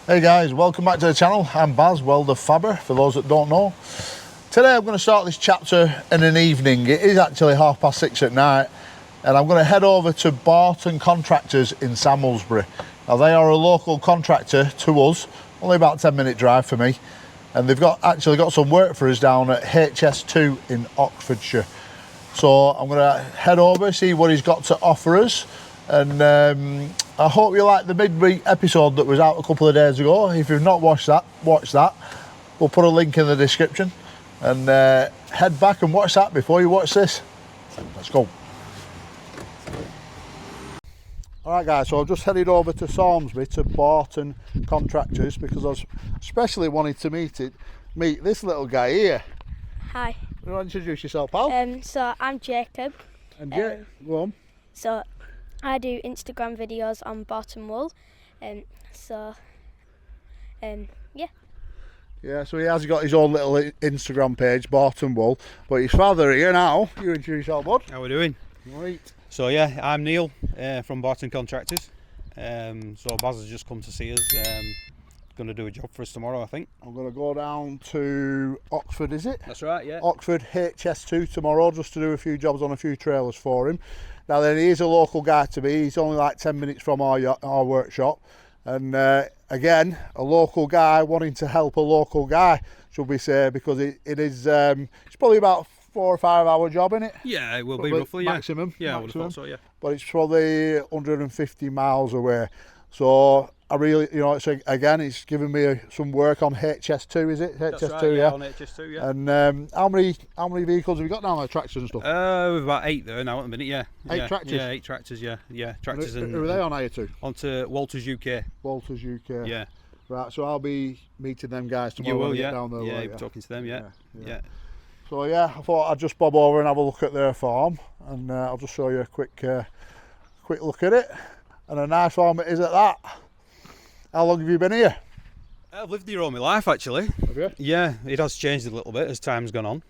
Hey guys, welcome back to the channel. I'm Baz, WELDERFABBER, for those that don't know. Today I'm going to start this chapter in an evening. It is actually 6:30 at night, and I'm going to head over to Barton Contractors in Samlesbury. Now they are a local contractor to us, only about a 10-minute drive for me, and they've actually got some work for us down at HS2 in Oxfordshire. So I'm going to head over, see what he's got to offer us, and I hope you like the midweek episode that was out a couple of days ago. If you've not watched that, watch that. We'll put a link in the description, and head back and watch that before you watch this. Let's go. Alright guys, so I've just headed over to Samlesbury to Barton Contractors because I was especially wanting to meet this little guy here. Hi. You want to introduce yourself, pal? So I'm Jacob. And yeah, go on. So I do Instagram videos on Barton Wool. Yeah. Yeah, so he has got his own little Instagram page, Barton Wool. But his father here now. You introduce yourself, bud. How we doing? Right. So yeah, I'm Neil from Barton Contractors. So Baz has just come to see us. Going to do a job for us tomorrow, I think. I'm going to go down to Oxford, is it? That's right, yeah. Oxford HS2 tomorrow, just to do a few jobs on a few trailers for him. Now then, he is a local guy to me. He's only like 10 minutes from our workshop. And again, a local guy wanting to help a local guy, should we say, because it is, it's probably about 4 or 5 hour job, isn't it? Yeah, it will be roughly, yeah. Maximum. Yeah, I would have thought so, yeah. But it's probably 150 miles away. So I really, again, it's given me some work on HS2, is it? That's HS2, right, yeah. on HS2, yeah. And how many vehicles have you got now, like tractors and stuff? We've about 8 there now at the minute, yeah. 8 tractors? Yeah, 8 tractors, yeah. Yeah, tractors. Who are they on hire to? Onto Walters UK. Walters UK. Yeah. Right, so I'll be meeting them guys tomorrow. You will, when I yeah. get down there. Yeah, will you'll be talking to them, yeah. Yeah. So yeah, I thought I'd just bob over and have a look at their farm, and I'll just show you a quick look at it. And a nice farm it is at that. How long have you been here? I've lived here all my life, actually. Have you? Yeah, it has changed a little bit as time's gone on.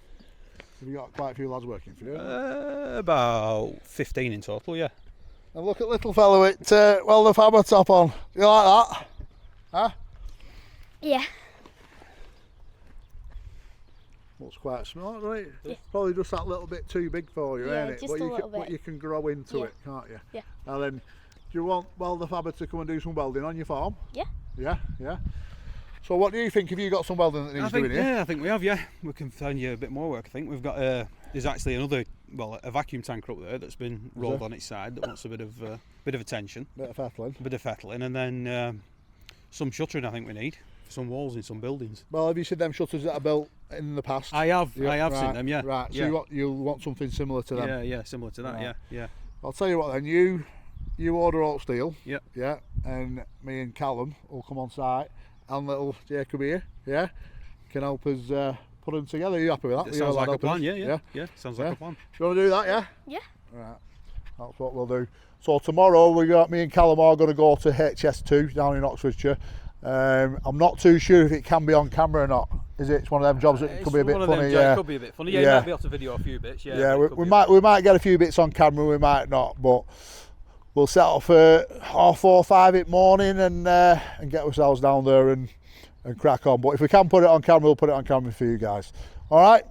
Have you got quite a few lads working for you? About 15 in total, yeah. And look at little fellow with WELDERFABBER top on. You like that? Huh? Yeah. Looks quite smart, right? Yeah. Probably just that little bit too big for you, Yeah, ain't it? just But a little bit. But you can grow into Yeah. it, can't you? Yeah. Now then, do you want WELDERFABBER to come and do some welding on your farm? Yeah. Yeah, yeah. So what do you think? Have you got some welding that needs doing here? Yeah, I think we have, yeah. We can find you a bit more work, I think. We've got, there's actually a vacuum tanker up there that's been rolled on its side that wants a bit of attention. Bit of fettling. A bit of fettling, and then some shuttering I think we need. Some walls in some buildings. Well, have you seen them shutters that are built in the past? I have right, seen them, yeah. Right, so yeah. you want something similar to them? Yeah, similar to that, right. yeah. I'll tell you what then, you order alt steel, Yeah. yeah, and me and Callum will come on site, and little Jacob here, yeah, can help us put them together. Are you happy with that? It sounds like a plan, yeah. Sounds like a plan. Do you want to do that, yeah? Yeah. Right, that's what we'll do. So tomorrow me and Callum are going to go to HS2 down in Oxfordshire. I'm not too sure if it can be on camera or not. Is it? It's one of them jobs that could be a bit funny. Yeah, it could be a bit funny. Yeah, you might be able to video a few bits. Yeah. Yeah, we might get a few bits on camera. We might not, but we'll set off for 4:30, 5 in the morning and get ourselves down there and crack on. But if we can put it on camera, we'll put it on camera for you guys. All right.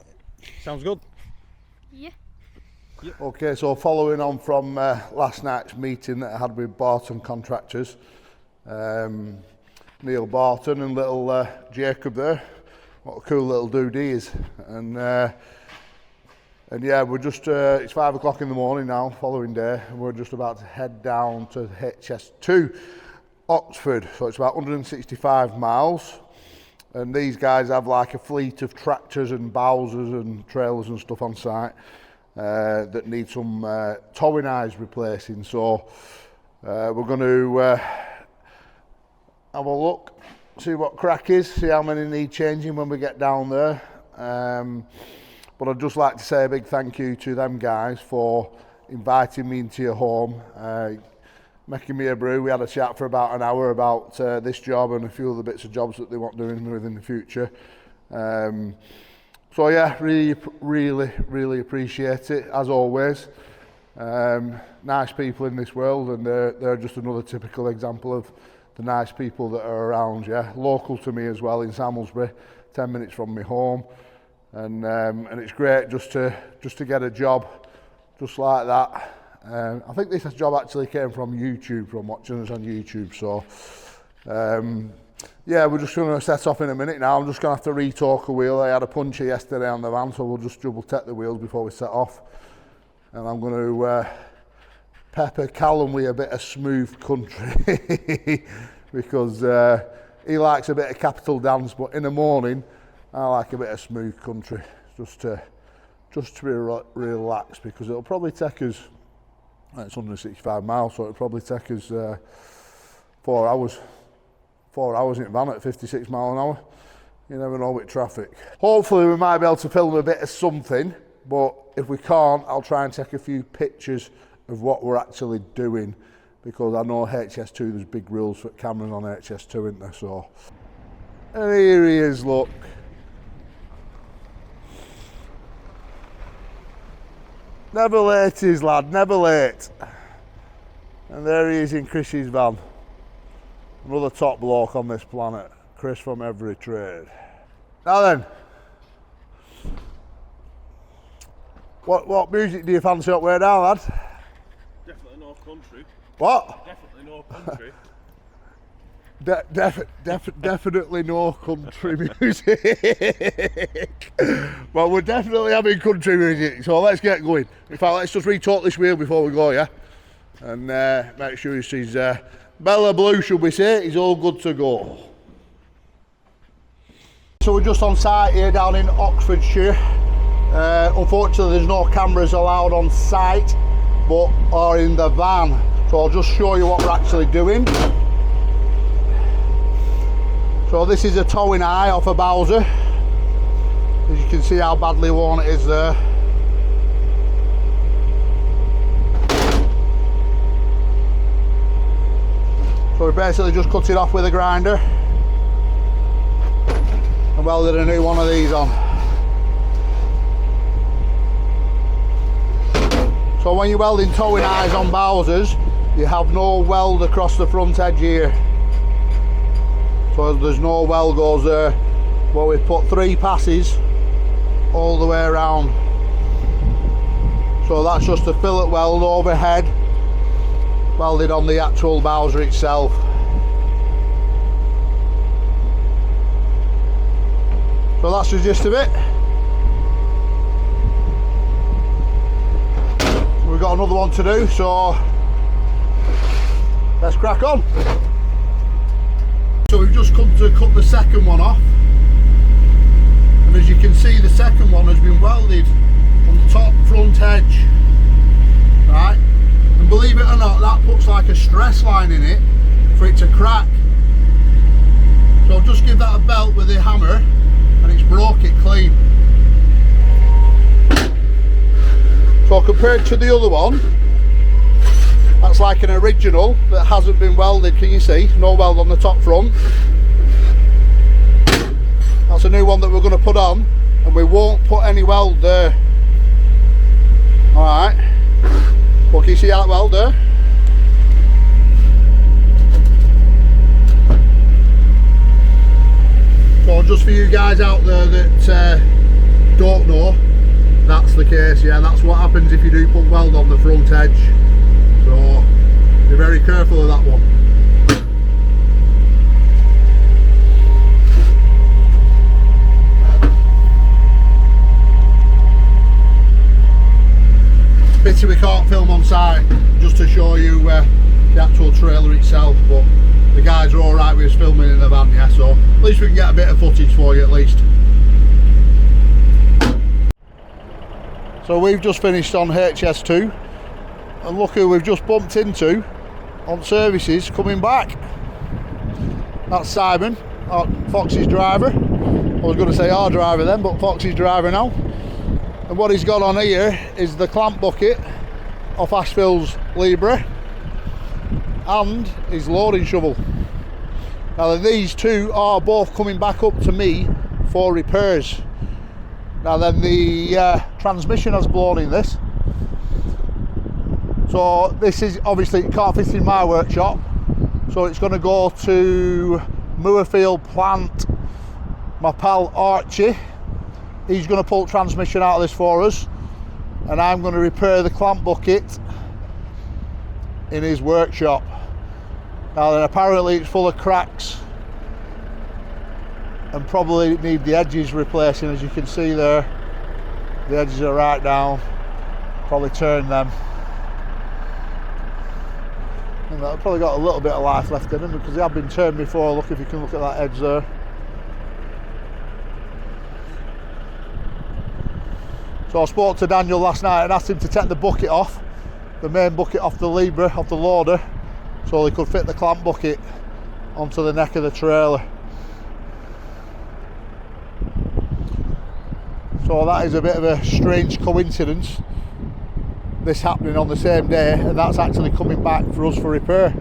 Sounds good. Yeah. Okay, so following on from last night's meeting that I had with Barton Contractors, Neil Barton and little Jacob there. What a cool little dude he is. And yeah, we're just, it's 5 o'clock in the morning now, following day, and we're just about to head down to HS2 Oxford. So it's about 165 miles. And these guys have like a fleet of tractors and bowsers and trailers and stuff on site that need some towing eyes replacing. So we're going to have a look, see what crack is, see how many need changing when we get down there. But I'd just like to say a big thank you to them guys for inviting me into your home, making me a brew. We had a chat for about an hour about this job and a few other bits of jobs that they want doing with in the future. So yeah, really appreciate it, as always. Nice people in this world, and they're just another typical example of nice people that are around, yeah, local to me as well in Samlesbury, 10 minutes from my home, and it's great just to get a job just like that. I think this job actually came from YouTube, from watching us on YouTube, so yeah, we're just going to set off in a minute now. I'm just going to have to re-torque a wheel. I had a puncture yesterday on the van, so we'll just double check the wheels before we set off. And I'm going to pepper Callum with a bit of smooth country because he likes a bit of Capital Dance, but in the morning I like a bit of smooth country just to relax, because it'll probably take us, it's 165 miles, so it'll probably take us 4 hours. 4 hours in van at 56 miles an hour. You never know with traffic. Hopefully we might be able to film a bit of something, but if we can't, I'll try and take a few pictures of what we're actually doing, because I know HS2, there's big rules for cameras on HS2, isn't there? So, and here he is, look. Never late is, lad, never late. And there he is in Chris's van. Another top bloke on this planet, Chris from Every Trade. Now then, what music do you fancy up way down, lad? Definitely no country. What? Definitely no country. Definitely no country music. Well, we're definitely having country music, so let's get going. In fact, let's just re-torque this wheel before we go, yeah? And make sure he's Bella Blue, should we say, is all good to go. So we're just on site here down in Oxfordshire. Unfortunately there's no cameras allowed on site, but are in the van. So I'll just show you what we're actually doing. So this is a towing eye off a Bowser. As you can see how badly worn it is there. So we basically just cut it off with a grinder and welded a new one of these on. So when you're welding towing eyes on Bowsers, you have no weld across the front edge here. So there's no weld goes there. Well, we've put 3 passes all the way around. So that's just a fillet weld overhead, welded on the actual Bowser itself. So that's the gist of it. We've got another one to do, so let's crack on. So we've just come to cut the second one off, and as you can see, the second one has been welded on the top front edge, right? And believe it or not, that puts like a stress line in it for it to crack. So I'll just give that a belt with the hammer and it's broke it clean. So compared to the other one, that's like an original that hasn't been welded, can you see? No weld on the top front. That's a new one that we're going to put on, and we won't put any weld there. Alright. Well, can you see that weld there? So just for you guys out there that don't know, that's the case, yeah, that's what happens if you do put weld on the front edge. So be very careful of that one. Pity we can't film on site just to show you the actual trailer itself, but the guys are alright with us filming in the van, yeah, so at least we can get a bit of footage for you at least. So we've just finished on HS2, and look who we've just bumped into on services coming back. That's Simon, Foxy's driver. I was going to say our driver then, but Foxy's driver now. And what he's got on here is the clamp bucket off Ashville's Libra and his loading shovel. Now these two are both coming back up to me for repairs. Now then, the transmission has blown in this, so this is obviously, it can't fit in my workshop, So it's going to go to Moorfield plant. My pal Archie, he's going to pull transmission out of this for us, and I'm going to repair the clamp bucket in his workshop. Now then, apparently it's full of cracks and probably need the edges replacing. As you can see there, the edges are right down, probably turn them. And they've probably got a little bit of life left in them because they have been turned before. Look, if you can look at that edge there. So I spoke to Daniel last night and asked him to take the bucket off, the main bucket off the Libra, off the loader, so they could fit the clamp bucket onto the neck of the trailer. So that is a bit of a strange coincidence, this happening on the same day, and that's actually coming back for us for repair.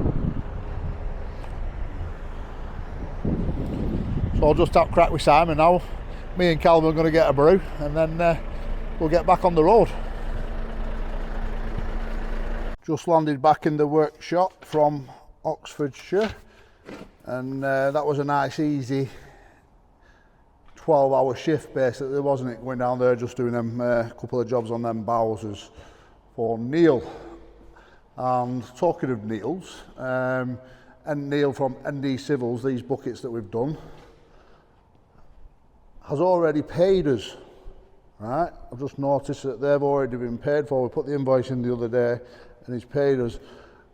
So I'll just have a crack with Simon now. Me and Calvin are going to get a brew, and then we'll get back on the road. Just landed back in the workshop from Oxfordshire, and that was a nice easy 12-hour shift basically, wasn't it, going down there just doing them couple of jobs on them Bowsers for Neil. And talking of Neil's, and Neil from ND Civils, these buckets that we've done, has already paid us. Right, I've just noticed that they've already been paid for. We put the invoice in the other day and he's paid us.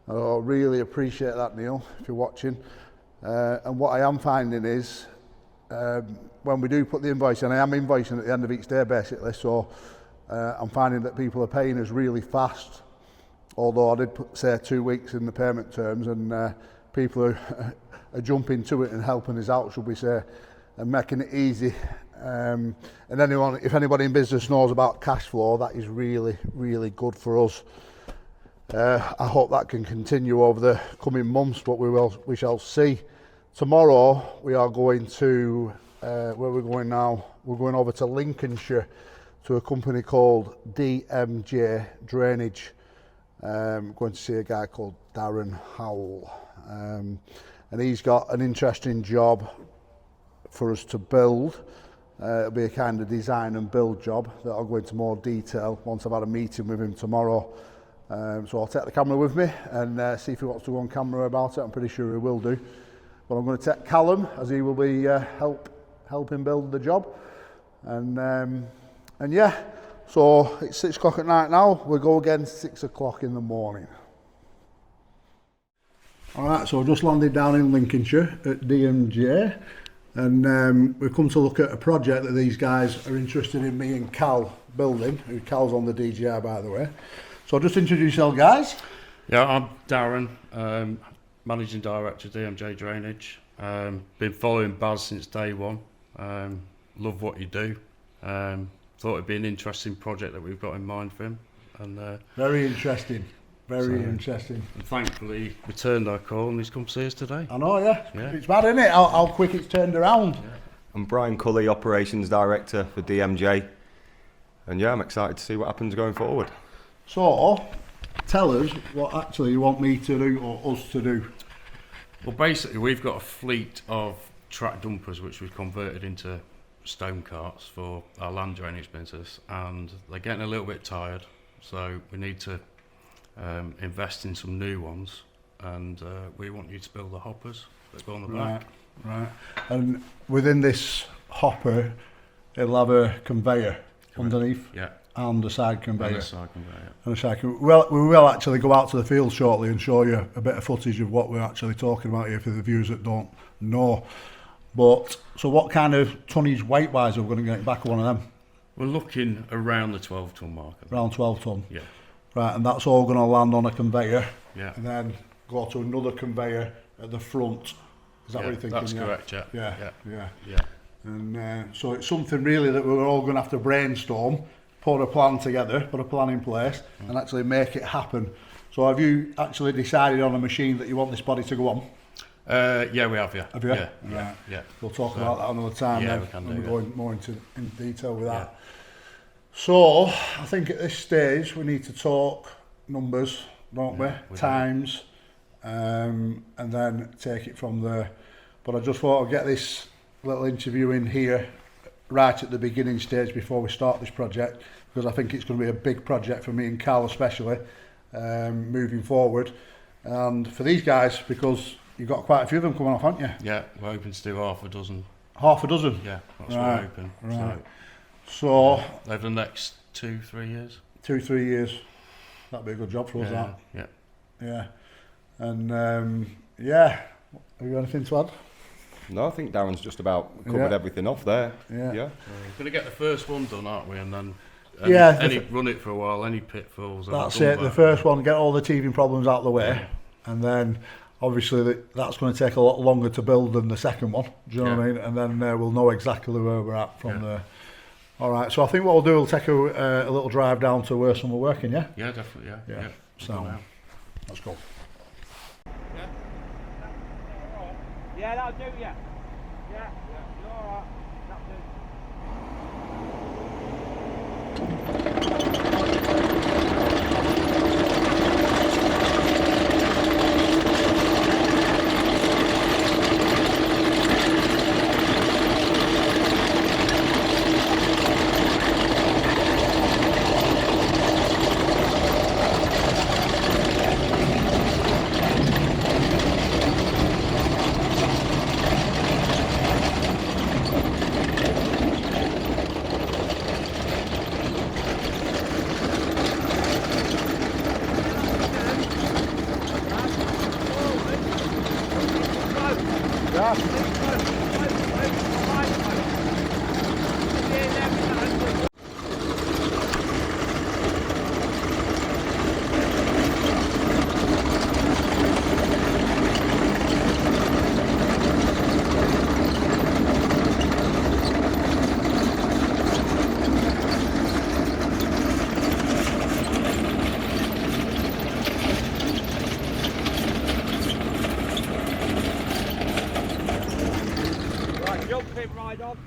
I really appreciate that, Neil, if you're watching. And what I am finding is, when we do put the invoice in, I am invoicing at the end of each day basically, so I'm finding that people are paying us really fast. Although I did put, say, 2 weeks in the payment terms, and people are jumping to it and helping us out, should we say, and making it easy. And anyone, if anybody in business knows about cash flow, that is really, really good for us. I hope that can continue over the coming months, but we shall see. Tomorrow we are going to where we're going now. We're going over to Lincolnshire to a company called DMJ Drainage. Going to see a guy called Darren Howell, and he's got an interesting job for us to build. It'll be a kind of design and build job that I'll go into more detail once I've had a meeting with him tomorrow. So I'll take the camera with me and see if he wants to go on camera about it. I'm pretty sure he will do. But I'm going to take Callum, as he will be helping build the job. And yeah, so it's 6 o'clock at night now. We'll go again 6 o'clock in the morning. Alright, so I've just landed down in Lincolnshire at DMJ. And we've come to look at a project that these guys are interested in me and Cal building. Cal's on the DJI, by the way. So I'll just introduce yourself, guys. Yeah, I'm Darren, Managing Director of DMJ Drainage. Been following Baz since day one. Love what you do. Thought it'd be an interesting project that we've got in mind for him. And very interesting. Very interesting. And thankfully, he returned our call and he's come to see us today. I know, yeah. It's mad, isn't it? How quick it's turned around. Yeah. I'm Brian Cully, Operations Director for DMJ. And yeah, I'm excited to see what happens going forward. So, tell us what actually you want me to do or us to do. Well, basically, we've got a fleet of track dumpers which we've converted into stone carts for our land drainage business, and they're getting a little bit tired, so we need to invest in some new ones, and we want you to build the hoppers that go on the back. Right. And within this hopper, it'll have a conveyor underneath. Yeah. And a side conveyor. And a side conveyor. And a side conveyor. Well, we will actually go out to the field shortly and show you a bit of footage of what we're actually talking about here for the viewers that don't know. But, so what kind of tonnage weight-wise are we going to get back one of them? We're looking around the 12-ton mark. Around 12 tonne? Yeah. Right, and that's all going to land on a conveyor. Yeah. And then go to another conveyor at the front. Is that what you're thinking? That's correct, yeah. And so it's something really that we're all going to have to brainstorm, put a plan together, put a plan in place, and actually make it happen. So have you actually decided on a machine that you want this body to go on? Yeah, we have, yeah. Have you? Yeah. We'll talk about that another time then, we can when do, we're going more into detail with that. So I think at this stage we need to talk numbers, don't we? Times, and then take it from there. But I just thought I'd get this little interview in here right at the beginning stage before we start this project, because I think it's going to be a big project for me and Carl especially, moving forward, and for these guys, because you've got quite a few of them coming off, haven't you? Yeah, we're hoping to do half a dozen. Half a dozen? Yeah, that's Right, what we're hoping. right. So over the next 2-3 years. 2-3 years. That'd be a good job for us, that. Yeah. Yeah. And yeah, have you got anything to add? No, I think Darren's just about covered everything off there. Yeah. Yeah. We're going to get the first one done, aren't we? And then run it for a while, any pitfalls. That's it, the first one, get all the teething problems out of the way, and then obviously that's going to take a lot longer to build than the second one, do you know what I mean? And then we'll know exactly where we're at from there. All right, so I think what we'll do, we'll take a little drive down to where some are working, yeah? Yeah, definitely, yeah. So, let's go. Yeah, that'll do, yeah. Yeah, you're alright. That'll do. Right on.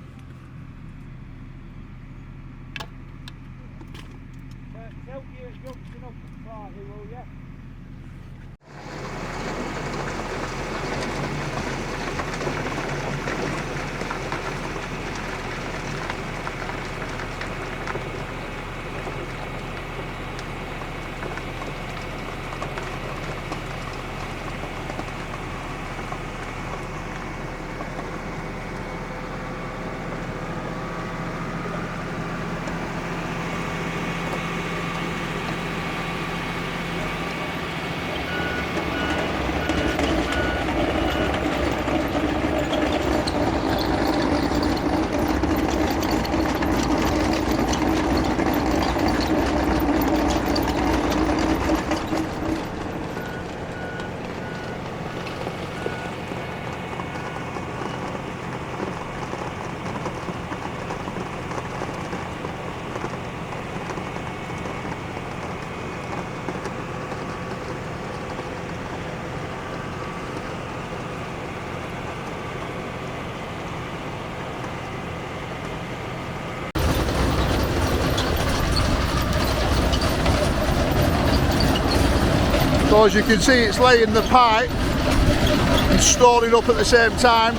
Tilt your junction up slightly, will you? So as you can see, it's laying the pipe and storing up at the same time.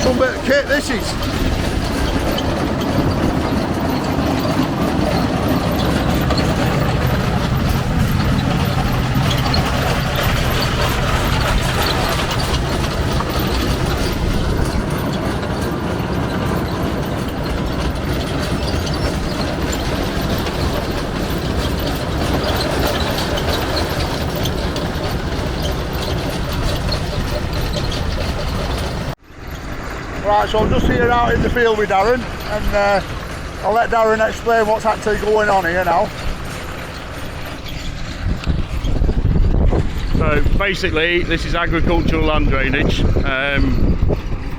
Some bit of kit this is. Right, so I'm just here out in the field with Darren, and I'll let Darren explain what's actually going on here now. So basically, this is agricultural land drainage.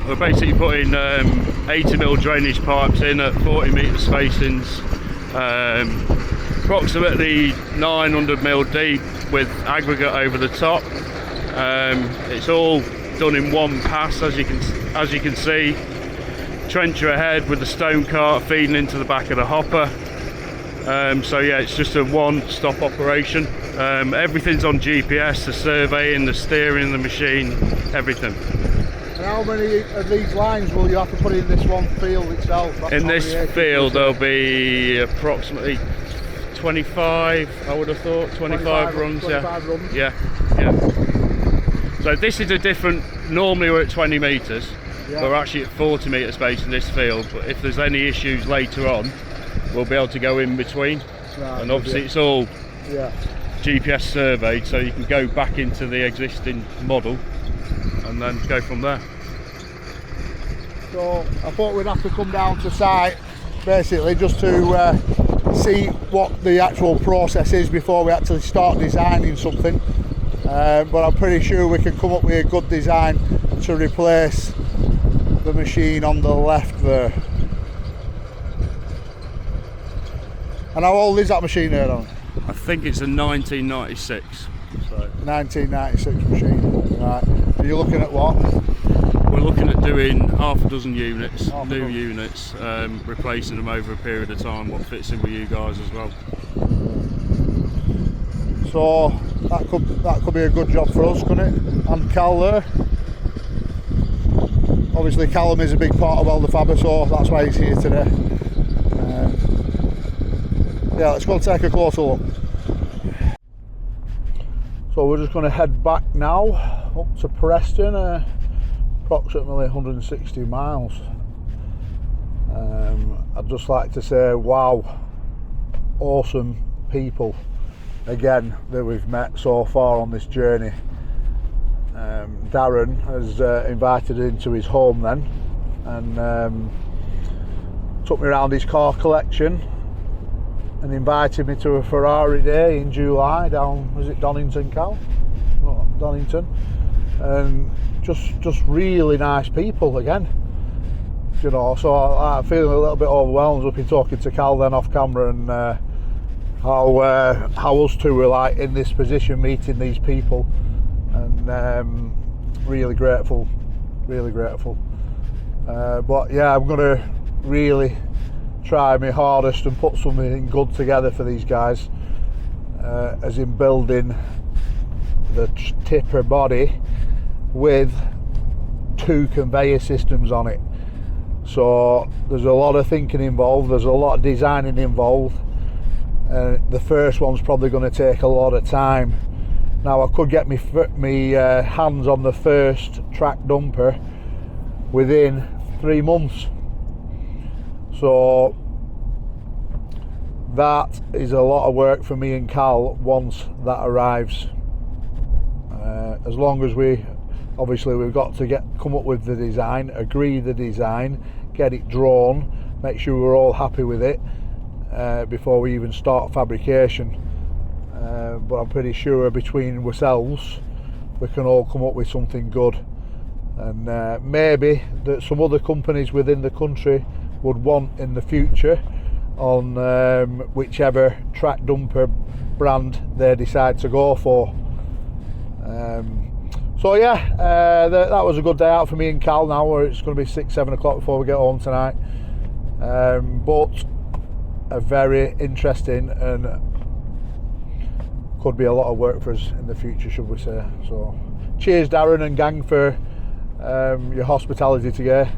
We're basically putting 80mm drainage pipes in at 40m spacings, approximately 900mm deep with aggregate over the top. It's all done in one pass, as you can see. Trencher ahead with the stone cart feeding into the back of the hopper. So yeah, it's just a one-stop operation. Everything's on GPS, the surveying, the steering, the machine, everything. And how many of these lines will you have to put in this one field itself? That's In how this many acres field is it? there'll be approximately 25, I would have thought, 25 runs, 25 yeah. runs. Yeah. So this is a different, normally we're at 20 metres, Yeah. we're actually at 40 metre space in this field, but if there's any issues later on, we'll be able to go in between. Right, And obviously it's all yeah. GPS surveyed, so you can go back into the existing model and then go from there. So I thought we'd have to come down to site basically just to see what the actual process is before we actually start designing something. But I'm pretty sure we can come up with a good design to replace the machine on the left there. And how old is that machine there, Alan? I think it's a 1996. So 1996 machine, right. Are you looking at what? we're looking at doing half a dozen units, Half a new dozen. units, replacing them over a period of time, what fits in with you guys as well. So that could be a good job for us, couldn't it? And Cal there. Obviously Callum is a big part of WELDERFABBER, so that's why he's here today. Yeah, let's go and take a closer look. So we're just going to head back now up to Preston, approximately 160 miles. I'd just like to say, wow, awesome people again that we've met so far on this journey. Darren has invited into his home then and took me around his car collection and invited me to a Ferrari day in July down, was it Donington, Cal? Oh, Donington. And just really nice people again, you know, so I'm feeling a little bit overwhelmed. I've been talking to Cal then off camera and how us two were like in this position meeting these people, and really grateful. But yeah, I'm going to really try my hardest and put something good together for these guys, as in building the tipper body with 2 conveyor systems on it. So there's a lot of thinking involved, there's a lot of designing involved. The first one's probably going to take a lot of time. Now I could get me hands on the first track dumper within 3 months. So that is a lot of work for me and Cal once that arrives. As long as we've got to come up with the design, agree the design, get it drawn, make sure we're all happy with it before we even start fabrication. But I'm pretty sure between ourselves we can all come up with something good, and maybe that some other companies within the country would want in the future on whichever track dumper brand they decide to go for. So yeah, that was a good day out for me and Cal now, where it's going to be 6-7 o'clock before we get home tonight. But a very interesting and could be a lot of work for us in the future, should we say. So cheers Darren and gang for your hospitality today,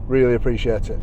really appreciate it.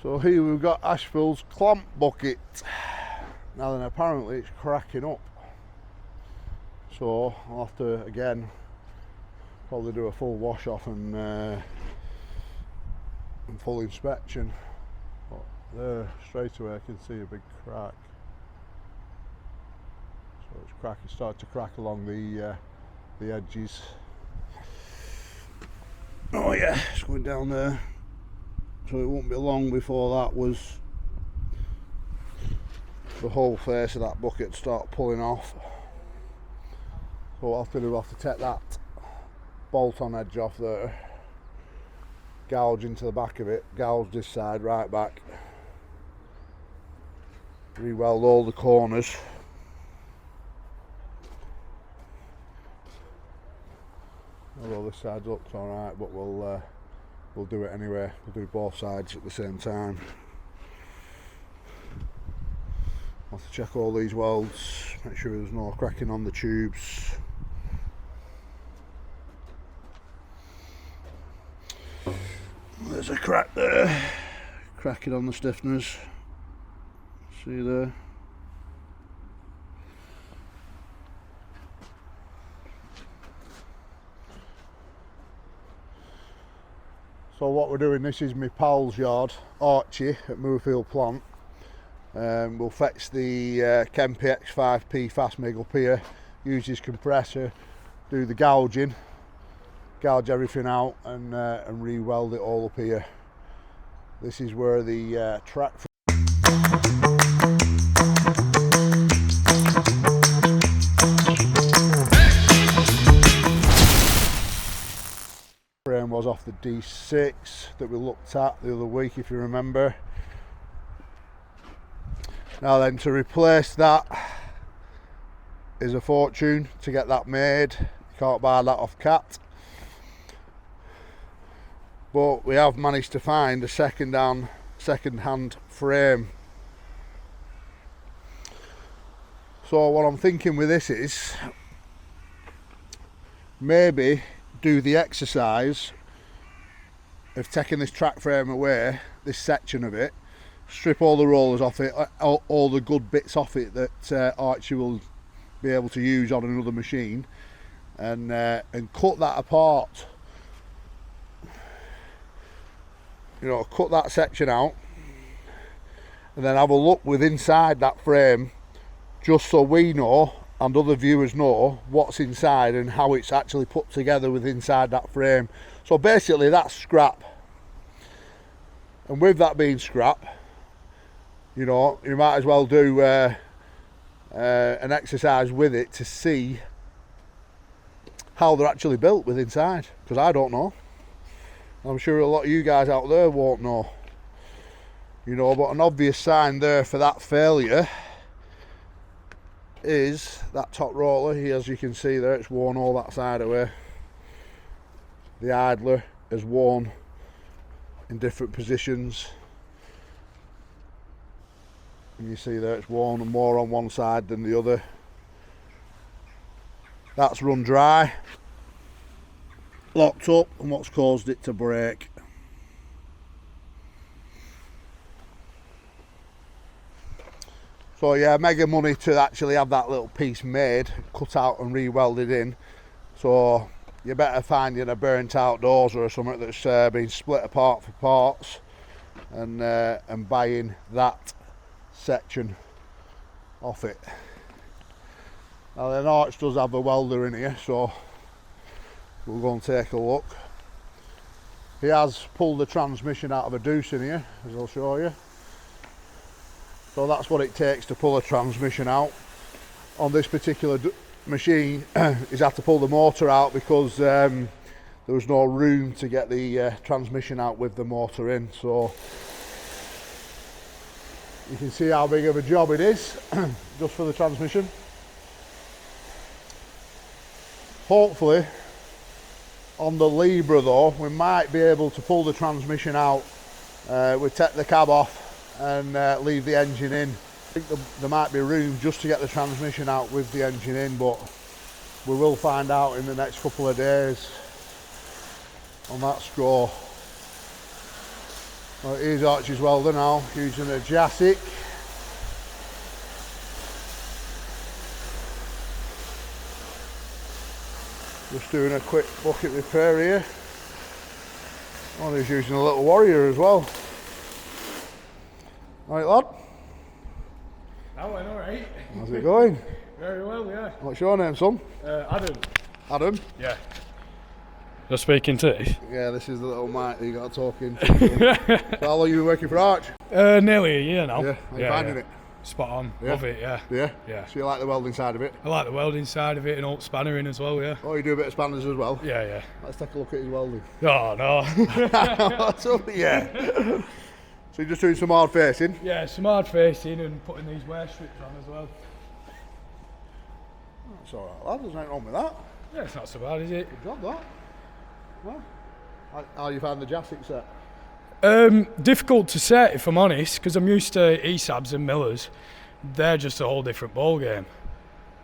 So here we've got Ashville's clamp bucket. Now then, apparently it's cracking up. So I'll have to, again, probably do a full wash off and full inspection. But there, straight away I can see a big crack. So it's started to crack along the edges. Oh yeah, it's going down there. So it won't be long before that was the whole face of that bucket start pulling off. So what I'll have to do, I'll have to take that bolt on edge off there, gouge into the back of it, gouge this side right back, re-weld all the corners. Although this side looks alright, but we'll do it anyway. We'll do both sides at the same time. I'll have to check all these welds, make sure there's no cracking on the tubes. There's a crack there, cracking on the stiffeners. See there? So what we're doing, this is my pal's yard, Archie at Moorfield plant. We'll fetch the Kempi X5P fast MIG up here, use his compressor, do the gouging, gouge everything out and re-weld it all up here. This is where the track frame was off the D6 that we looked at the other week, if you remember. Now then, to replace that is a fortune to get that made. You can't buy that off Cat. But we have managed to find a second-hand frame. So what I'm thinking with this is maybe do the exercise of taking this track frame away, this section of it, strip all the rollers off it, all the good bits off it that Archie will be able to use on another machine, and cut that apart. You know, cut that section out and then have a look with inside that frame, just so we know and other viewers know what's inside and how it's actually put together with inside that frame. So basically that's scrap, and with that being scrap, you know, you might as well do an exercise with it to see how they're actually built with inside, because I don't know. I'm sure a lot of you guys out there won't know, you know. But an obvious sign there for that failure is that top roller here. As you can see there, it's worn all that side away. The idler is worn in different positions, and you see there it's worn more on one side than the other. That's run dry, locked up, and what's caused it to break. So yeah, mega money to actually have that little piece made, cut out and re-welded in. So you better finding a burnt out dozer or something that's been split apart for parts, and buying that section off it. Now then, Arch does have a welder in here, so we'll go and take a look. He has pulled the transmission out of a deuce in here, as I'll show you. So that's what it takes to pull a transmission out. On this particular machine, he's had to pull the motor out because there was no room to get the transmission out with the motor in. So you can see how big of a job it is just for the transmission. Hopefully on the Libra though, we might be able to pull the transmission out. We take the cab off and leave the engine in. I think there might be room just to get the transmission out with the engine in, but we will find out in the next couple of days on that score. Right, here's Archie's welder now, using a Jasic. Just doing a quick bucket repair here. Oh, he's using a little Warrior as well. Right, lad? That went alright. How's it going? Very well, yeah. What's your name, son? Adam. Adam? Yeah. You're speaking to? Yeah, this is the little mate that you got to talk into. So how long you been working for Arch? Nearly a year now. Yeah, how you finding it? Spot on. Yeah. Love it, yeah. Yeah? Yeah. So you like the welding side of it? I like the welding side of it and all spannering as well, yeah. Oh, you do a bit of spanners as well? Yeah, yeah. Let's take a look at his welding. Oh, no. What's up? Yeah. So you're just doing some hard facing? Yeah, some hard facing and putting these wear strips on as well. That's alright, lad. There's nothing wrong with that. Yeah, it's not so bad, is it? Good job, that. Well, how you found the Jasic set? Difficult to set, if I'm honest, because I'm used to ESABs and Millers. They're just a whole different ball game.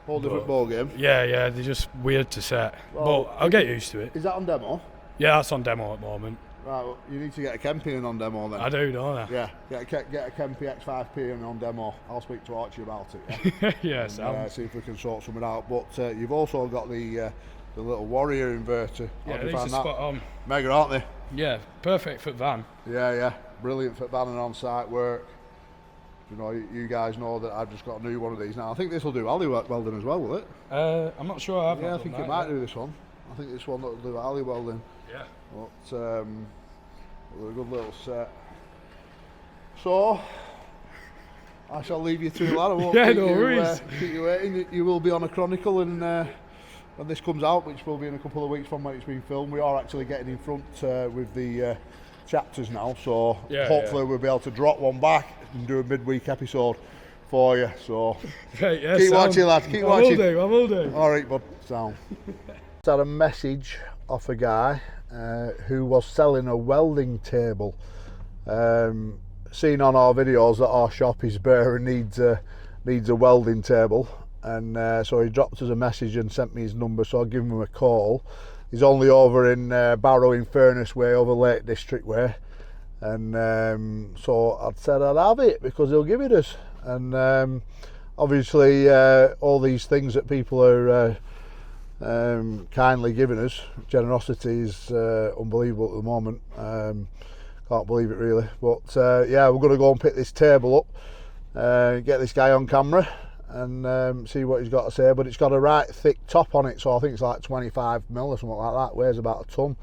Whole different ball game. Yeah, yeah, they're just weird to set. Well, but I'll get used to it. Is that on demo? Yeah, that's on demo at the moment. Right, well, you need to get a Kempian on demo then. I do, don't I? Yeah, get a Kempi X5P on demo. I'll speak to Archie about it. Yeah, Yeah, and, see if we can sort something out. But you've also got the little Warrior inverter. How Yeah, do you these are find that? spot on. Mega, aren't they? Yeah, perfect for van. Yeah, brilliant for van and on-site work. You know, you guys know that I've just got a new one of these now. I think this will do alley welding as well, will it? I'm not sure. I've Yeah, not I done think that it might yet. do this one. I think this one will do alley welding. Yeah. But a good little set. So I shall leave you to it, lad. I won't Yeah, keep no you, worries. keep you waiting. You will be on a Chronicle, and when this comes out, which will be in a couple of weeks from when it's been filmed, we are actually getting in front with the chapters now. So Yeah, hopefully we'll be able to drop one back and do a midweek episode for you. So Right, yeah, keep sound. watching, lad. Keep I watching. will do. All right, bud. Sound. Just had a message off a guy who was selling a welding table. Seen on our videos that our shop is bare and needs a welding table, and so he dropped us a message and sent me his number, so I'll give him a call. He's only over in Barrow in Furness Way, over Lake District Way, and so I said I'd have it because he'll give it us. And obviously all these things that people are kindly giving us, generosity is unbelievable at the moment. Can't believe it really, but yeah, we're going to go and pick this table up, get this guy on camera and see what he's got to say. But it's got a right thick top on it, so I think it's like 25 mil or something like that, weighs about a ton.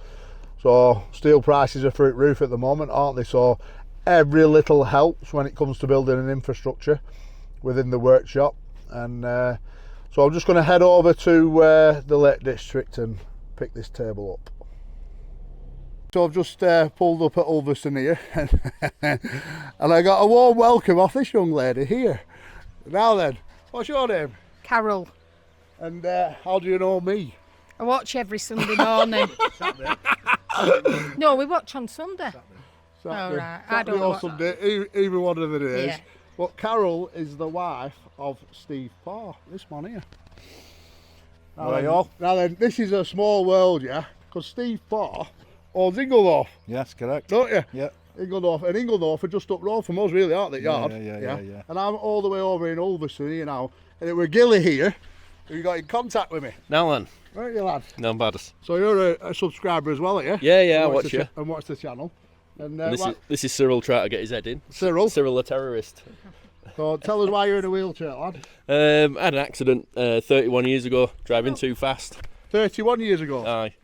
So steel prices are through the roof at the moment, aren't they? So every little helps when it comes to building an infrastructure within the workshop. And so I'm just going to head over to the Lake District and pick this table up. So I've just pulled up at Ulverston here and I got a warm welcome off this young lady here. Now then, what's your name? Carol. And how do you know me? I watch every Sunday morning. No, we watch on Sunday. Saturday, right. I Saturday don't or watch- Sunday, either one of the days. Yeah. But Carol is the wife of Steve Parr, this man here. Now then, this is a small world, yeah? Because Steve Parr owns Ingledorf, Yes, correct. don't you? Yeah. Ingledorf, and Ingledorf are just up road from us, really, aren't they, Yeah, yard? yeah. And I'm all the way over in Ulverston here now, and it were Gilly here who got in contact with me. Now then, Weren't you, lad? no baddest. So you're a subscriber as well, aren't you? Yeah, I And watch the you. and watch the channel. And, And why- this is Cyril trying to get his head in. Cyril, Cyril, a terrorist. so tell us why you're in a wheelchair, lad. I had an accident 31 years ago, driving too fast. 31 years ago. Aye.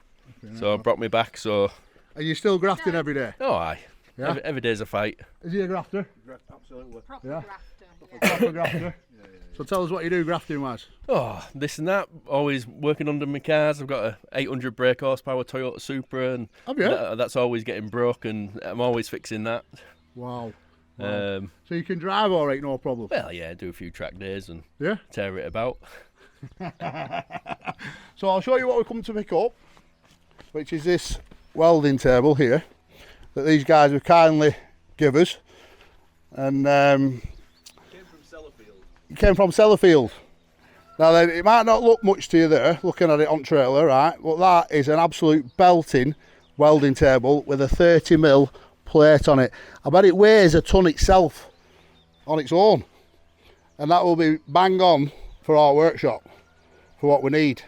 So it brought me back. So, Are you still grafting every day? oh aye. Yeah. Every day's a fight. Is he a grafter? Absolutely. Yeah. Proper grafter. So tell us what you do grafting wise. Oh, this and that. Always working under my cars. I've got a 800 brake horsepower Toyota Supra, and Have you? that's always getting broken. I'm always fixing that. Wow. So you can drive all right, no problem. well, yeah, do a few track days and Yeah. tear it about. So I'll show you what we come to pick up, which is this welding table here that these guys have kindly give us. And it came from Sellafield. Now then, it might not look much to you there, looking at it on trailer, right? But that is an absolute belting welding table with a 30mm plate on it. I bet it weighs a ton itself on its own, and that will be bang on for our workshop for what we need.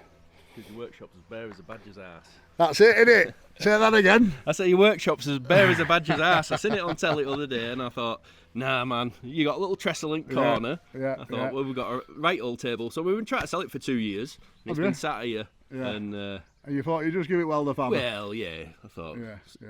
Because your workshop's as bare as a badger's ass. That's it, innit? Say that again. I say your workshop's as bare as a badger's ass. I seen it on telly the other day and I thought, nah man, you got a little trestle in corner. Yeah, I thought, well, we've got a right old table. So we've been trying to sell it for 2 years. And it's been sat here. Yeah. And you thought you'd just give it WELDERFABBER? well, yeah, I thought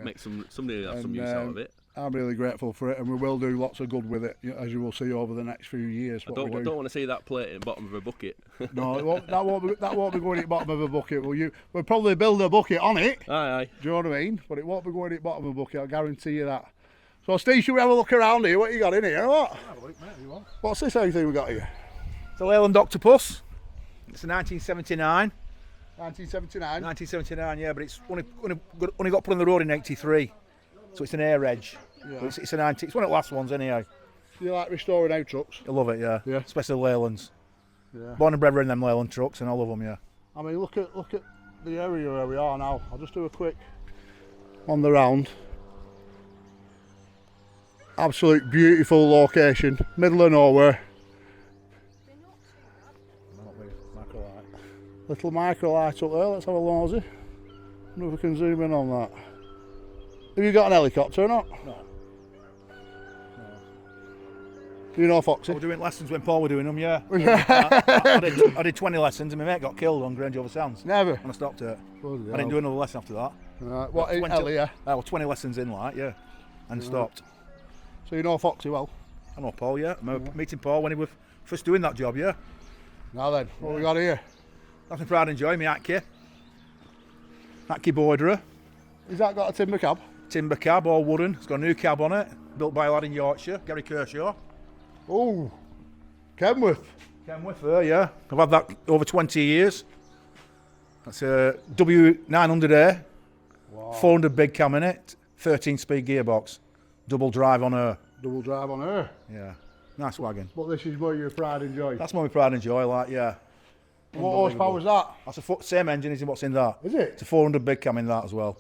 make somebody have some use out of it. I'm really grateful for it, and we will do lots of good with it, as you will see over the next few years. I don't want to see that plate in the bottom of a bucket. No, that won't be going at the bottom of a bucket. We'll probably build a bucket on it. Aye. Do you know what I mean? But it won't be going at the bottom of a bucket, I guarantee you that. So Steve, should we have a look around here? What you got in here? What? What's this anything we got here? It's a Leyland Octopus. It's a 1979. 1979? 1979, yeah, but it's only got put on the road in 83. So it's an air edge. Yeah. But it's one of the last ones anyhow. Do you like restoring out trucks? I love it, yeah. Especially Leylands. Yeah. Born and bred in them Leyland trucks and I love them, yeah. I mean, look at the area where we are now. I'll just do a quick on the round. Absolute beautiful location, middle of nowhere. Little micro light up there, let's have a nosy. Wonder if we can zoom in on that. Have you got an helicopter or not? No. Do you know Foxy? I was doing lessons when Paul were doing them, yeah. I did 20 lessons and my mate got killed on Grange over Sands. Never? And I stopped it. Bloody I didn't do another lesson after that. Right. What, in Ellie, yeah? I was 20 lessons in, like, yeah. And stopped. So you know Foxy well? I know Paul, yeah. I remember meeting Paul when he was first doing that job, yeah. Now then, what we got here? That's my pride and joy, my Atki. Atki borderer. Has that got a timber cab? Timber cab, all wooden. It's got a new cab on it. Built by a lad in Yorkshire, Gary Kershaw. Oh, Kenworth. Kenworth, yeah. I've had that over 20 years. That's a W900A. Wow. 400 big cam in it. 13-speed gearbox. Double drive on her. Double drive on her? Yeah. Nice wagon. But this is more your pride and joy? That's more my pride and joy, like, yeah. What horsepower was that? That's the same engine as what's in that. Is it? It's a 400 big cam in that as well.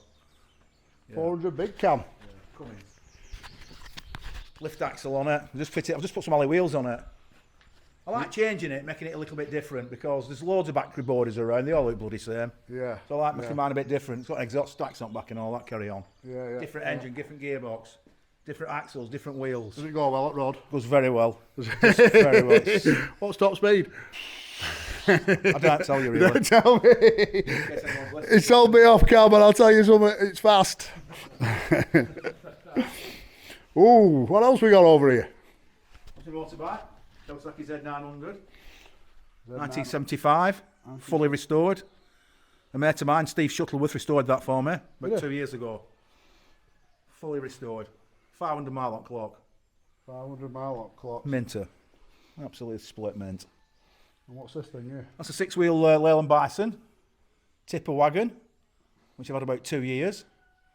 Yeah. 400 big cam? Yeah. Come in. Lift axle on it. I've just put some alloy wheels on it. I like changing it, making it a little bit different because there's loads of battery borders around. They all look bloody same. Yeah. So I like making mine a bit different. It's got an exhaust stacks on back and all that carry on. Yeah. Different engine, different gearbox, different axles, different wheels. Does it go well at road? Goes very well. Very well. What's top speed? I don't tell you really. Don't tell me. It's told me off cam, and I'll tell you something. It's fast. Ooh, what else we got over here? What's your motorbike? Kawasaki Z900. 1975. Fully restored. A mate of mine, Steve Shuttleworth, restored that for me about 2 years ago. Fully restored. 500 mile on clock. 500 mile on clock. Minter. Absolutely split mint. And what's this thing here? That's a 6-wheel Leyland Bison. Tipper wagon, which I've had about 2 years.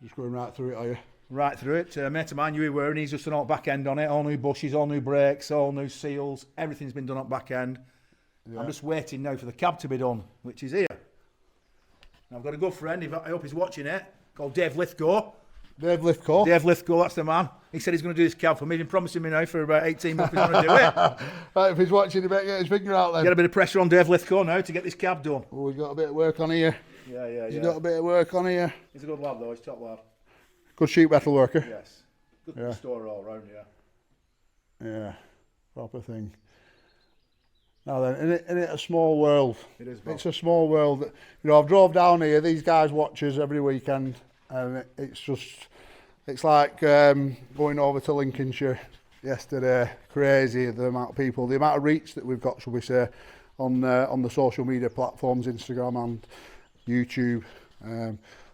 Just going right through it, are you? Right through it. A mate of mine, you were, and he's just done all back end on it. All new bushes, all new brakes, all new seals. Everything's been done up back end. Yeah. I'm just waiting now for the cab to be done, which is here. Now I've got a good friend, I hope he's watching it, called Dave Lithgow. Dave Lithgow? Dave Lithgow, that's the man. He said he's going to do this cab for me. He's been promising me now for about 18 months he's going to do it. Right, if he's watching, he better get his finger out then. Get a bit of pressure on Dave Lithgow now to get this cab done. Oh, he's got a bit of work on here. Yeah. He's got a bit of work on here. He's a good lad though, he's a top lad. Good sheet metal worker. Yes. Good restorer all round, yeah. Yeah, proper thing. Now then, isn't it a small world? It is, Bob. It's a small world. You know, I've drove down here, these guys watch us every weekend, and it's like going over to Lincolnshire yesterday. Crazy, the amount of people, the amount of reach that we've got, shall we say, on the social media platforms, Instagram and YouTube.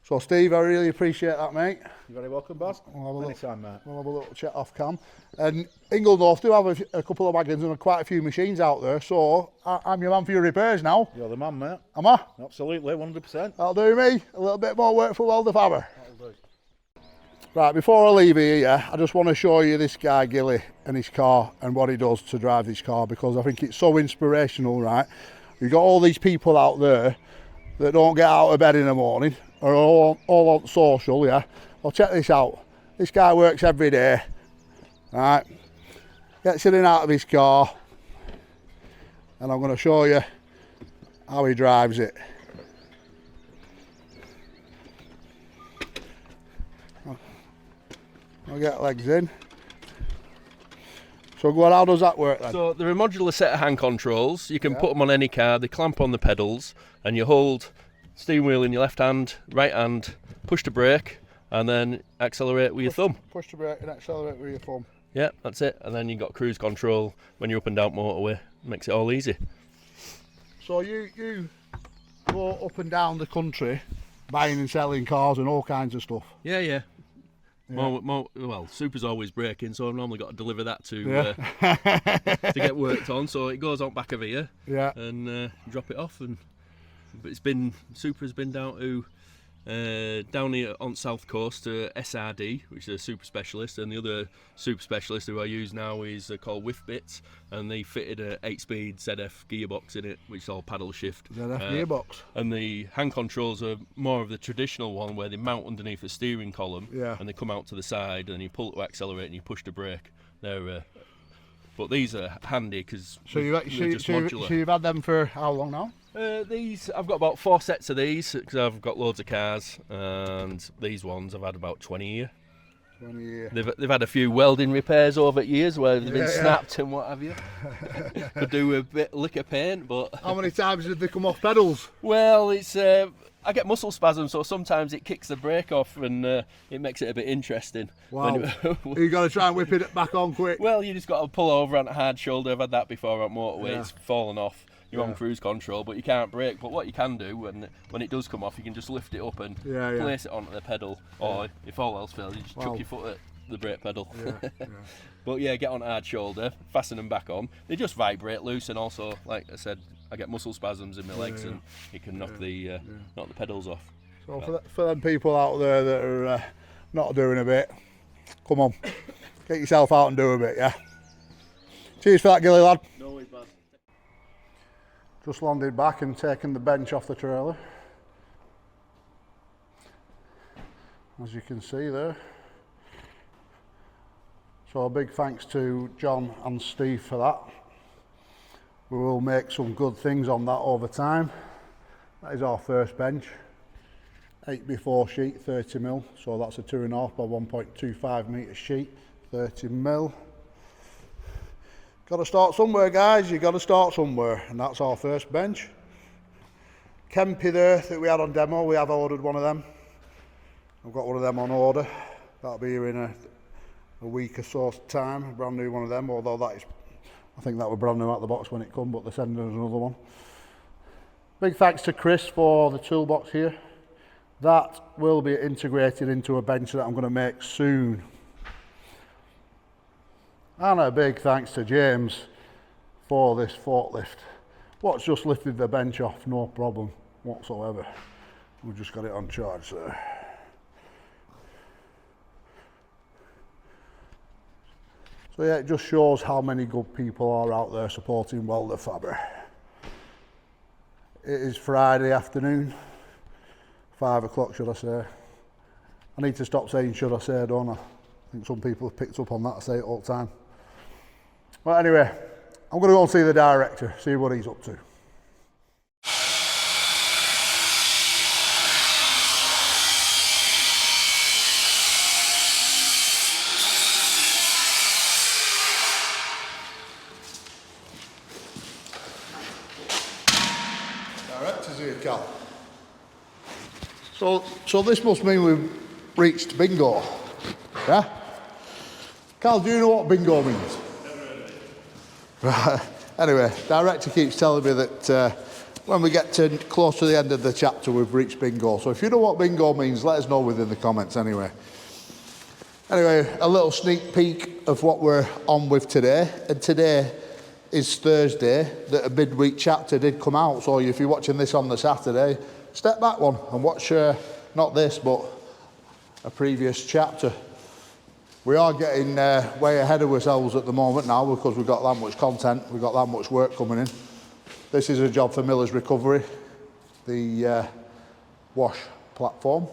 So Steve, I really appreciate that, mate. You're very welcome, Baz. Anytime, mate. We'll have a little chat off cam. And Inglenorth do have a couple of wagons and quite a few machines out there, so I'm your man for your repairs now. You're the man, mate. Am I? Absolutely, 100%. That'll do me. A little bit more work for WELDERFABBER. That'll do. Right, before I leave here, I just want to show you this guy, Gilly, and his car and what he does to drive this car, because I think it's so inspirational, right? You've got all these people out there that don't get out of bed in the morning, are all on social, yeah? Well, check this out. This guy works every day, right? Gets in and out of his car, and I'm going to show you how he drives it. I'll get legs in. So go on, how does that work then? So they're a modular set of hand controls. You can put them on any car. They clamp on the pedals, and you hold steering wheel in your left hand, right hand, push the brake, and then accelerate with your thumb. Push the brake and accelerate with your thumb. Yeah, that's it. And then you've got cruise control when you're up and down motorway. Makes it all easy. So you go up and down the country buying and selling cars and all kinds of stuff. Yeah. Well, Super's always braking, so I've normally got to deliver that to to get worked on. So it goes out back of here, and drop it off. But Super's been down to down here on South Coast to SRD, which is a super specialist, and the other super specialist who I use now is called Whiffbits, and they fitted a 8-speed ZF gearbox in it, which is all paddle shift. ZF gearbox. And the hand controls are more of the traditional one where they mount underneath the steering column, and they come out to the side, and you pull to accelerate and you push the brake. But these are handy because they're just modular. So you've had them for how long now? These, I've got about 4 sets of these because I've got loads of cars, and these ones I've had about 20 a year. 20 a year. They've had a few welding repairs over years where they've been snapped and what have you. Could do a bit lick of paint, but... How many times did they come off pedals? Well, it's I get muscle spasms, so sometimes it kicks the brake off and it makes it a bit interesting. Wow. You got to try and whip it back on quick. Well, you just got to pull over on a hard shoulder. I've had that before on motorway. It's fallen off. You're on cruise control, but you can't brake. But what you can do when it does come off, you can just lift it up and place it onto the pedal, or if all else fails, you just chuck your foot at the brake pedal. But get on a hard shoulder, fasten them back on. They just vibrate loose, and also, like I said, I get muscle spasms in my legs, and it can knock the pedals off. So for them people out there that are not doing a bit, come on, get yourself out and do a bit, yeah. Cheers for that, Gilly lad. No worries, bud. Just landed back and taken the bench off the trailer. As you can see there. So a big thanks to John and Steve for that. We will make some good things on that over time. That is our first bench. 8x4 sheet, 30mm. So that's a 2.5 by 1.25 metre sheet, 30mm. Got to start somewhere, guys. You got to start somewhere, and that's our first bench. Kempy there that we had on demo, we have ordered one of them. I've got one of them on order. That'll be here in a week or so's time. A brand new one of them, although that is, I think that was brand new out the box when it come, but they're sending us another one. Big thanks to Chris for the toolbox here. That will be integrated into a bench that I'm going to make soon. And a big thanks to James for this forklift. What's just lifted the bench off, no problem whatsoever. We've just got it on charge there. So it just shows how many good people are out there supporting WELDERFABBER. It is Friday afternoon, 5 o'clock should I say. I need to stop saying should I say, don't I? I think some people have picked up on that, I say it all the time. Well, anyway, I'm going to go and see the director, see what he's up to. Director's here, Cal. So this must mean we've reached bingo, yeah? Cal, do you know what bingo means? Right. Anyway, director keeps telling me that when we get close to the end of the chapter, we've reached bingo. So if you know what bingo means, let us know within the comments anyway. Anyway, a little sneak peek of what we're on with today. And today is Thursday that a midweek chapter did come out. So if you're watching this on the Saturday, step back one and watch, not this, but a previous chapter. We are getting way ahead of ourselves at the moment now because we've got that much content, we've got that much work coming in. This is a job for Miller's Recovery, the wash platform.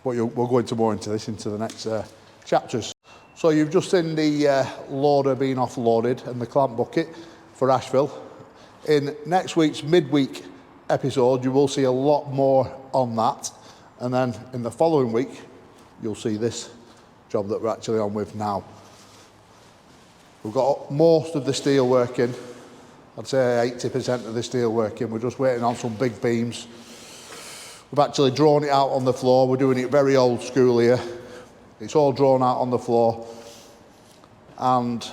But we'll go into more into this into the next chapters. So you've just seen the loader being offloaded and the clamp bucket for Ashville. In next week's midweek episode, you will see a lot more on that. And then in the following week, you'll see this job that we're actually on with now. We've got most of the steel working. I'd say 80% of the steel working. We're just waiting on some big beams. We've actually drawn it out on the floor. We're doing it very old school here. It's all drawn out on the floor. And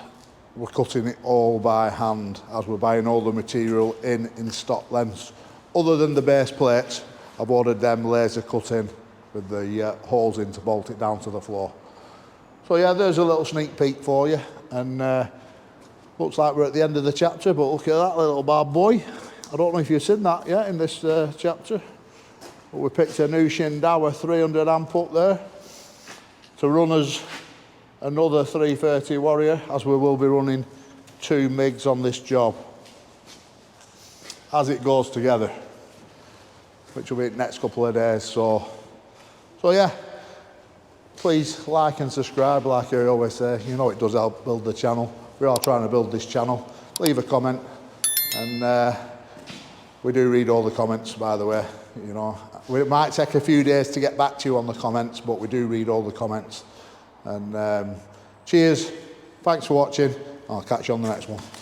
we're cutting it all by hand as we're buying all the material in stock lengths. Other than the base plates, I've ordered them laser cut in with the holes in to bolt it down to the floor. So yeah, there's a little sneak peek for you. And looks like we're at the end of the chapter, but look at that little bad boy. I don't know if you've seen that yet in this chapter. But we picked a new Shindawa 300 amp up there to run us another 330 Warrior, as we will be running 2 MIGs on this job as it goes together, which will be the next couple of days. So yeah, please like and subscribe, like I always say. You know it does help build the channel. We're all trying to build this channel. Leave a comment, and we do read all the comments, by the way. You know, it might take a few days to get back to you on the comments, but we do read all the comments. And cheers, thanks for watching. I'll catch you on the next one.